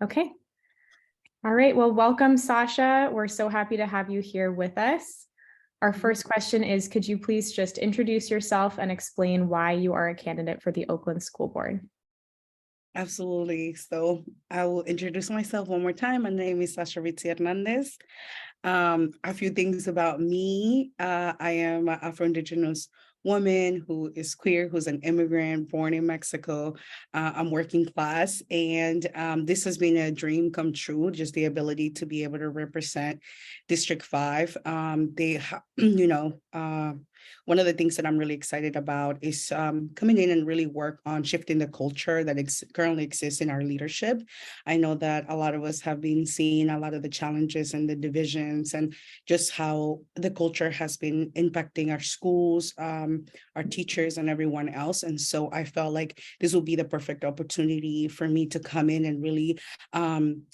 Okay. All right. Well, welcome, Sasha. We're so happy to have you here with us. Our first question is, could you please just introduce yourself and explain why you are a candidate for the Oakland School Board? Absolutely. So I will introduce myself one more time. My name is Sasha Ritzie-Hernandez. A few things about me. I am an Afro-Indigenous woman who is queer, who's an immigrant born in Mexico. I'm working class, and this has been a dream come true, just the ability to be able to represent District 5. One of the things that I'm really excited about is coming in and really work on shifting the culture that currently exists in our leadership. I know that a lot of us have been seeing a lot of the challenges and the divisions and just how the culture has been impacting our schools, our teachers and everyone else. And so I felt like this will be the perfect opportunity for me to come in and really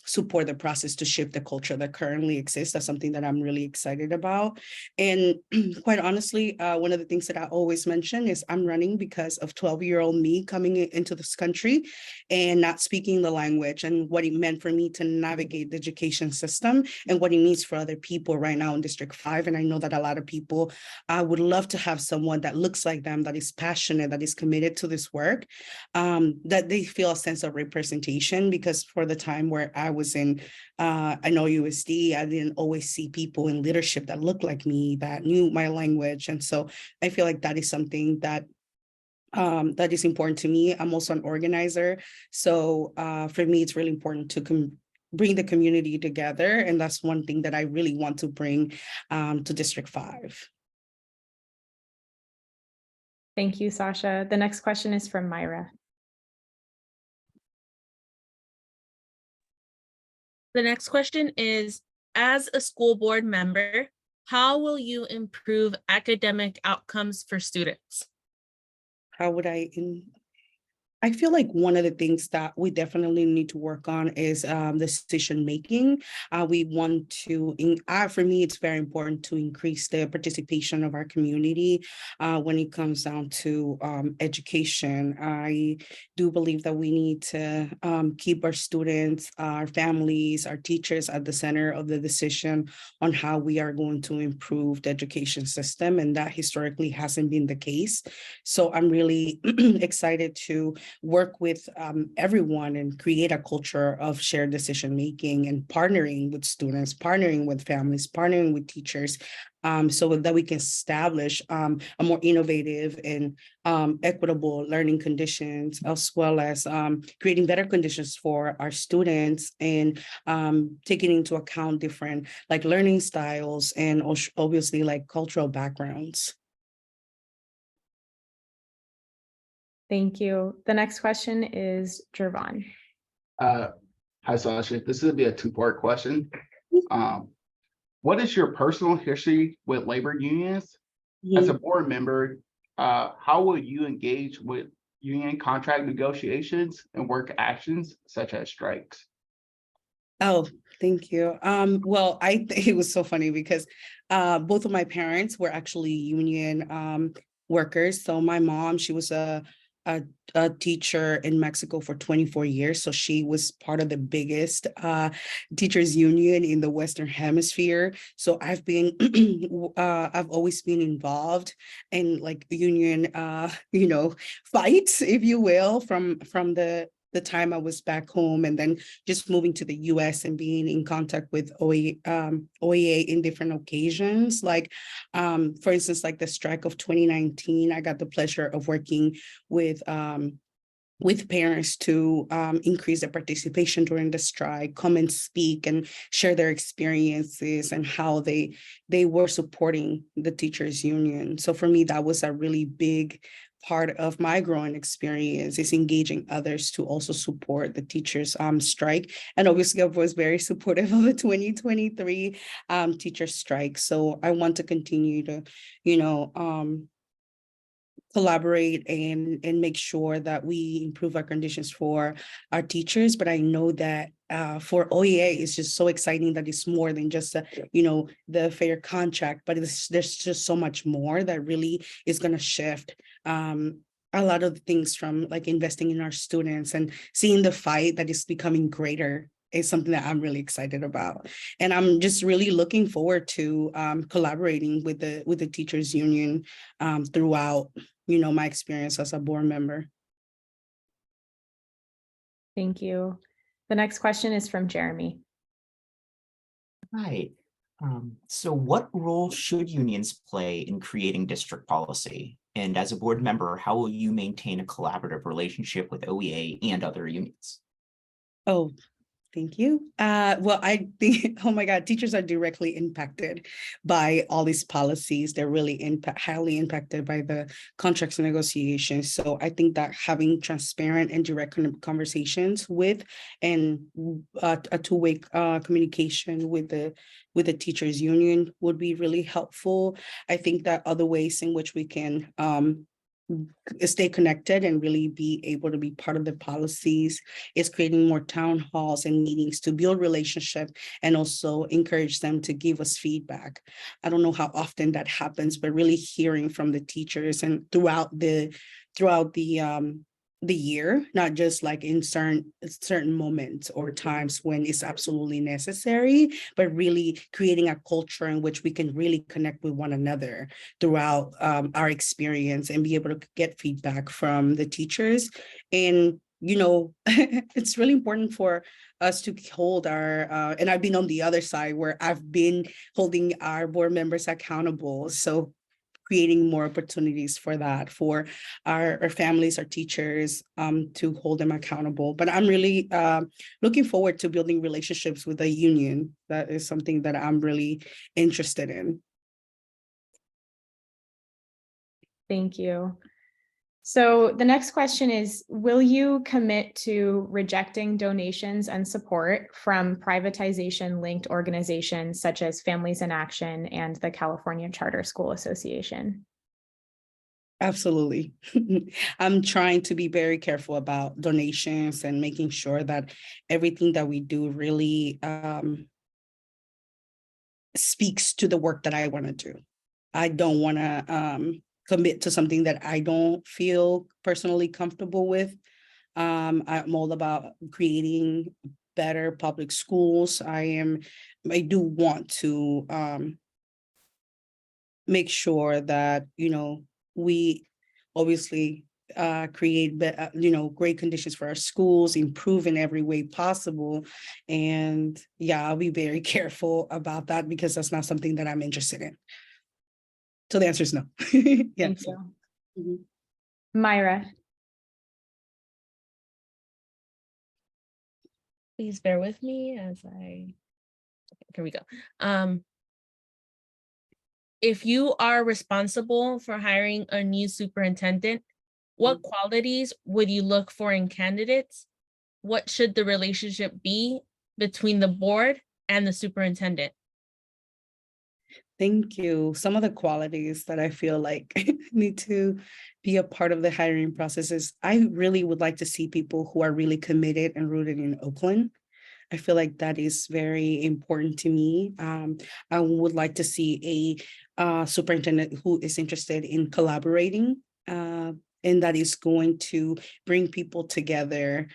support the process to shift the culture that currently exists. That's something that I'm really excited about. And quite honestly, one of the things that I always mention is I'm running because of 12-year-old me coming into this country and not speaking the language and what it meant for me to navigate the education system and what it means for other people right now in District 5. And I know that a lot of people would love to have someone that looks like them, that is passionate, that is committed to this work, that they feel a sense of representation, because for the time where I was in I know USD, I didn't always see people in leadership that looked like me, that knew my language. And so I feel like that is something that that is important to me. I'm also an organizer. So for me, it's really important to bring the community together. And that's one thing that I really want to bring to District 5. Thank you, Sasha. The next question is from Myra. The next question is, as a school board member, how will you improve academic outcomes for students? How would I feel like one of the things that we definitely need to work on is the decision making. We want to, for me, it's very important to increase the participation of our community when it comes down to education. I do believe that we need to keep our students, our families, our teachers at the center of the decision on how we are going to improve the education system, and that historically hasn't been the case. So I'm really excited to work with everyone and create a culture of shared decision making and partnering with students, partnering with families, partnering with teachers, so that we can establish a more innovative and equitable learning conditions, as well as creating better conditions for our students, and taking into account different like learning styles and obviously like cultural backgrounds. Thank you. The next question is Jervon. Hi, Sasha. This is going to be a two-part question. What is your personal history with labor unions? As a board member, how will you engage with union contract negotiations and work actions such as strikes? Oh, thank you. Well, I think it was so funny because both of my parents were actually union workers. So my mom, she was a teacher in Mexico for 24 years. So she was part of the biggest teachers union in the Western Hemisphere. So I've been, I've always been involved in like union, fights, if you will, from the time I was back home, and then just moving to the US and being in contact with OEA in different occasions. Like, for instance, like the strike of 2019, I got the pleasure of working with parents to increase their participation during the strike, come and speak and share their experiences and how they were supporting the teachers union. So for me, that was a really big part of my growing experience, is engaging others to also support the teachers strike. And obviously I was very supportive of the 2023 teacher strike. So I want to continue to, collaborate and make sure that we improve our conditions for our teachers. But I know that for OEA, it's just so exciting that it's more than just the fair contract, but there's just so much more that really is going to shift a lot of things, from like investing in our students and seeing the fight that is becoming greater is something that I'm really excited about. And I'm just really looking forward to collaborating with the teachers union throughout, my experience as a board member. Thank you. The next question is from Jeremy. Right. So what role should unions play in creating district policy? And as a board member, how will you maintain a collaborative relationship with OEA and other unions? Oh, thank you. Well, I think, oh my God, teachers are directly impacted by all these policies. They're really highly impacted by the contracts and negotiations. So I think that having transparent and direct conversations with and a two-way communication with the teachers union would be really helpful. I think that other ways in which we can stay connected and really be able to be part of the policies is creating more town halls and meetings to build relationship and also encourage them to give us feedback. I don't know how often that happens, but really hearing from the teachers and throughout the year, not just like in certain moments or times when it's absolutely necessary, but really creating a culture in which we can really connect with one another throughout our experience and be able to get feedback from the teachers. And it's really important for us to hold our and I've been on the other side where I've been holding our board members accountable. So creating more opportunities for that, for our families, our teachers, to hold them accountable. But I'm really looking forward to building relationships with the union. That is something that I'm really interested in. Thank you. So the next question is, will you commit to rejecting donations and support from privatization-linked organizations such as Families in Action and the California Charter School Association? Absolutely. I'm trying to be very careful about donations and making sure that everything that we do really speaks to the work that I want to do. I don't want to commit to something that I don't feel personally comfortable with. I'm all about creating better public schools. I do want to make sure that, we obviously create, great conditions for our schools, improve in every way possible. And yeah, I'll be very careful about that because that's not something that I'm interested in. So the answer is no. Yeah. Thank you. Mhm. Myra. Please bear with me as here we go. If you are responsible for hiring a new superintendent, what qualities would you look for in candidates? What should the relationship be between the board and the superintendent? Thank you. Some of the qualities that I feel like need to be a part of the hiring process is I really would like to see people who are really committed and rooted in Oakland. I feel like that is very important to me. I would like to see a superintendent who is interested in collaborating and that is going to bring people together.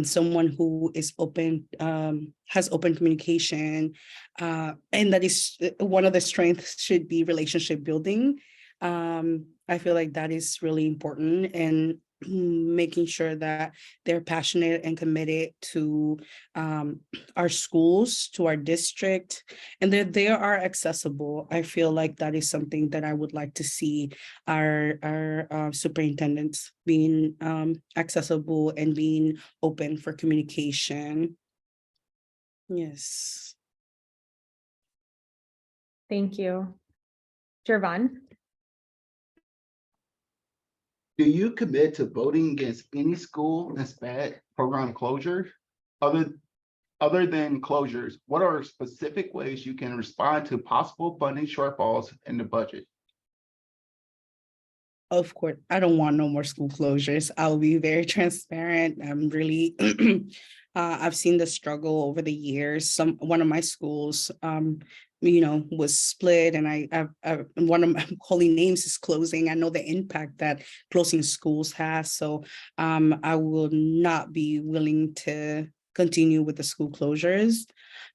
Someone who is open, has open communication, and that is one of the strengths should be relationship building. I feel like that is really important, and making sure that they're passionate and committed to our schools, to our district, and that they are accessible. I feel like that is something that I would like to see our superintendents being accessible and being open for communication. Yes. Thank you. Jervon. Do you commit to voting against any school that's bad program closure? Other than closures, what are specific ways you can respond to possible funding shortfalls in the budget? Of course, I don't want no more school closures. I'll be very transparent. I'm really, I've seen the struggle over the years. One of my schools, was split, and one of my holy names is closing. I know the impact that closing schools has. So I will not be willing to continue with the school closures.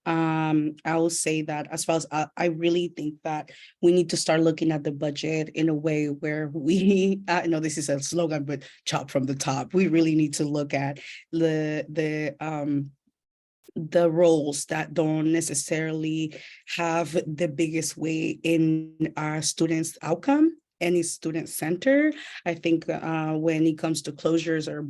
I will say that as far as I really think that we need to start looking at the budget in a way where we, I know this is a slogan, but chop from the top. We really need to look at the roles that don't necessarily have the biggest weight in our students' outcome. Any student center. I think when it comes to closures or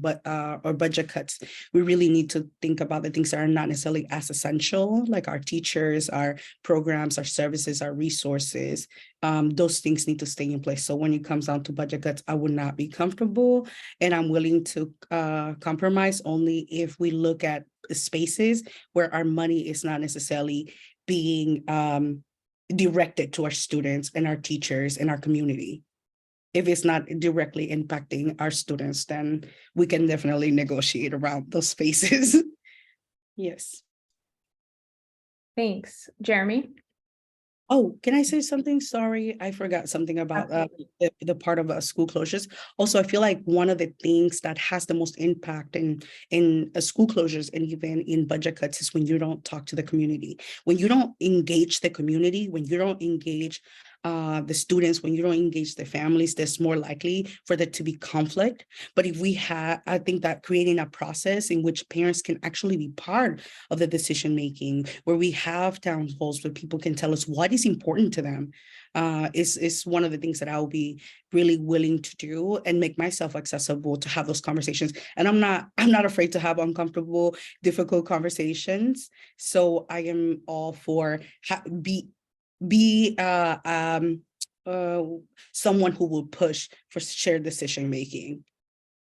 budget cuts, we really need to think about the things that are not necessarily as essential, like our teachers, our programs, our services, our resources. Those things need to stay in place. So when it comes down to budget cuts, I would not be comfortable, and I'm willing to compromise only if we look at spaces where our money is not necessarily being directed to our students and our teachers and our community. If it's not directly impacting our students, then we can definitely negotiate around those spaces. Yes. Thanks. Jeremy? Oh, can I say something? Sorry, I forgot something about the part of school closures. Also, I feel like one of the things that has the most impact in school closures and even in budget cuts is when you don't talk to the community, when you don't engage the community, when you don't engage the students, when you don't engage the families, there's more likely for there to be conflict. But if we have, I think that creating a process in which parents can actually be part of the decision making, where we have town halls where people can tell us what is important to them, is one of the things that I will be really willing to do and make myself accessible to have those conversations. And I'm not afraid to have uncomfortable, difficult conversations. So I am all for someone who will push for shared decision making.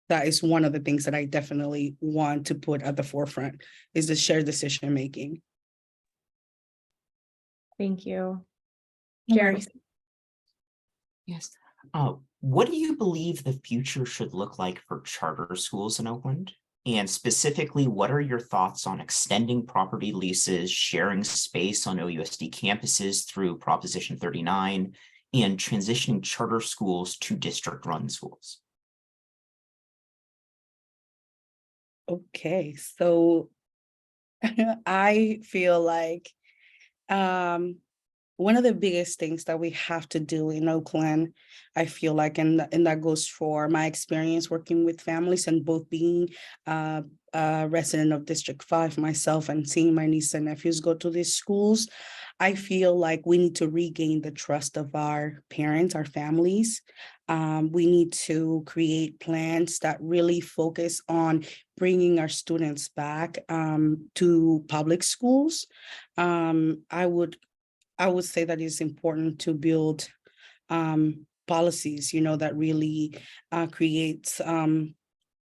That is one of the things that I definitely want to put at the forefront, is the shared decision making. Thank you. You're Jerry? welcome. Yes. What do you believe the future should look like for charter schools in Oakland? And specifically, what are your thoughts on extending property leases, sharing space on OUSD campuses through Proposition 39, and transitioning charter schools to district-run schools? Okay, so I feel like one of the biggest things that we have to do in Oakland, I feel like, and that goes for my experience working with families and both being a resident of District 5 myself and seeing my nieces and nephews go to these schools, I feel like we need to regain the trust of our parents, our families. We need to create plans that really focus on bringing our students back to public schools. I would say that it's important to build policies, that really creates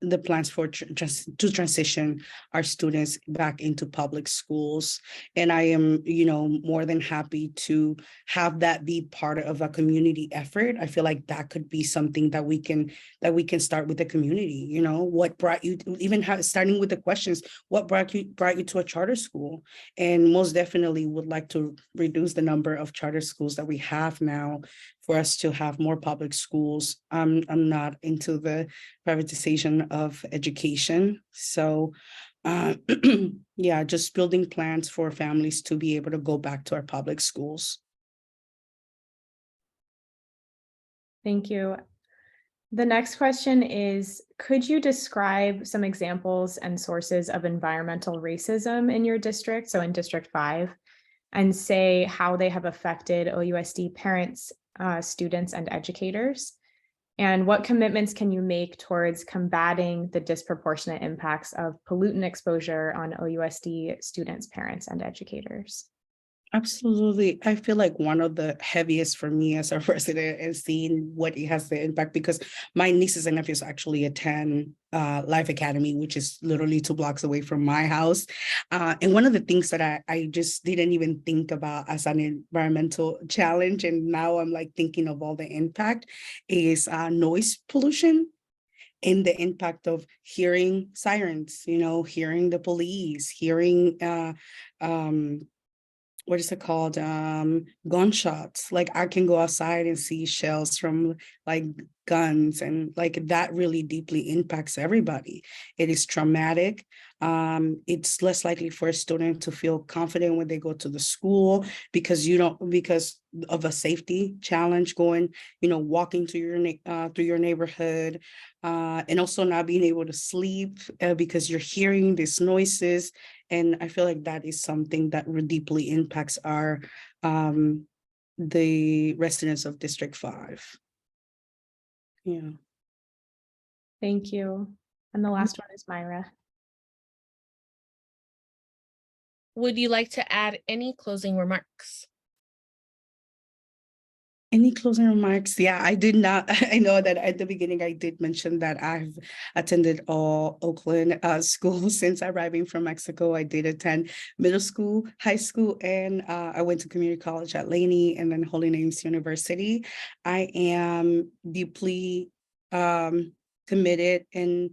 the plans for to transition our students back into public schools. And I am, more than happy to have that be part of a community effort. I feel like that could be something that we can start with the community. What brought you, starting with the questions, what brought you to a charter school? And most definitely would like to reduce the number of charter schools that we have now for us to have more public schools. I'm not into the privatization of education. So yeah, just building plans for families to be able to go back to our public schools. Thank you. The next question is, could you describe some examples and sources of environmental racism in your district, so in District 5, and say how they have affected OUSD parents, students, and educators? And what commitments can you make towards combating the disproportionate impacts of pollutant exposure on OUSD students, parents, and educators? Absolutely. I feel like one of the heaviest for me as a resident is seeing what it has the impact, because my nieces and nephews actually attend Life Academy, which is literally 2 blocks away from my house. And one of the things that I just didn't even think about as an environmental challenge, and now I'm like thinking of all the impact, is noise pollution. And the impact of hearing sirens, hearing the police, hearing what is it called? Gunshots. Like I can go outside and see shells from like guns, and like that really deeply impacts everybody. It is traumatic. It's less likely for a student to feel confident when they go to the school because because of a safety challenge going, walking to through your neighborhood, and also not being able to sleep because you're hearing these noises. And I feel like that is something that deeply impacts the residents of District 5. Yeah. Thank you. And the last one is Myra. Would you like to add any closing remarks? Any closing remarks? Yeah, I did not. I know that at the beginning I did mention that I've attended all Oakland schools since arriving from Mexico. I did attend middle school, high school, and I went to community college at Laney and then Holy Names University. I am deeply committed and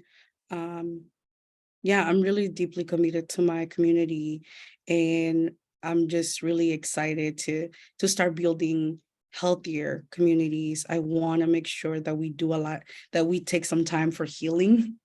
yeah, I'm really deeply committed to my community, and I'm just really excited to start building healthier communities. I want to make sure that we do a lot, that we take some time for healing.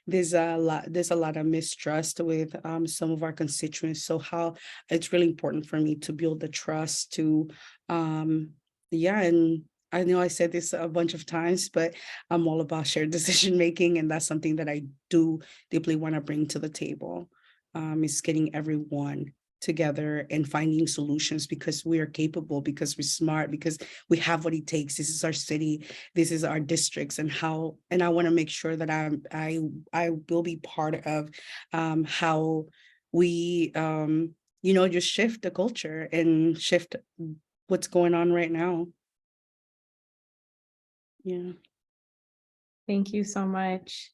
There's a lot of mistrust with some of our constituents. So how it's really important for me to build the trust to yeah, and I know I said this a bunch of times, but I'm all about shared decision making, and that's something that I do deeply want to bring to the table. Is getting everyone together and finding solutions because we are capable, because we're smart, because we have what it takes. This is our city, this is our districts, and I want to make sure that I will be part of how we just shift the culture and shift what's going on right now. Yeah. Thank you so much.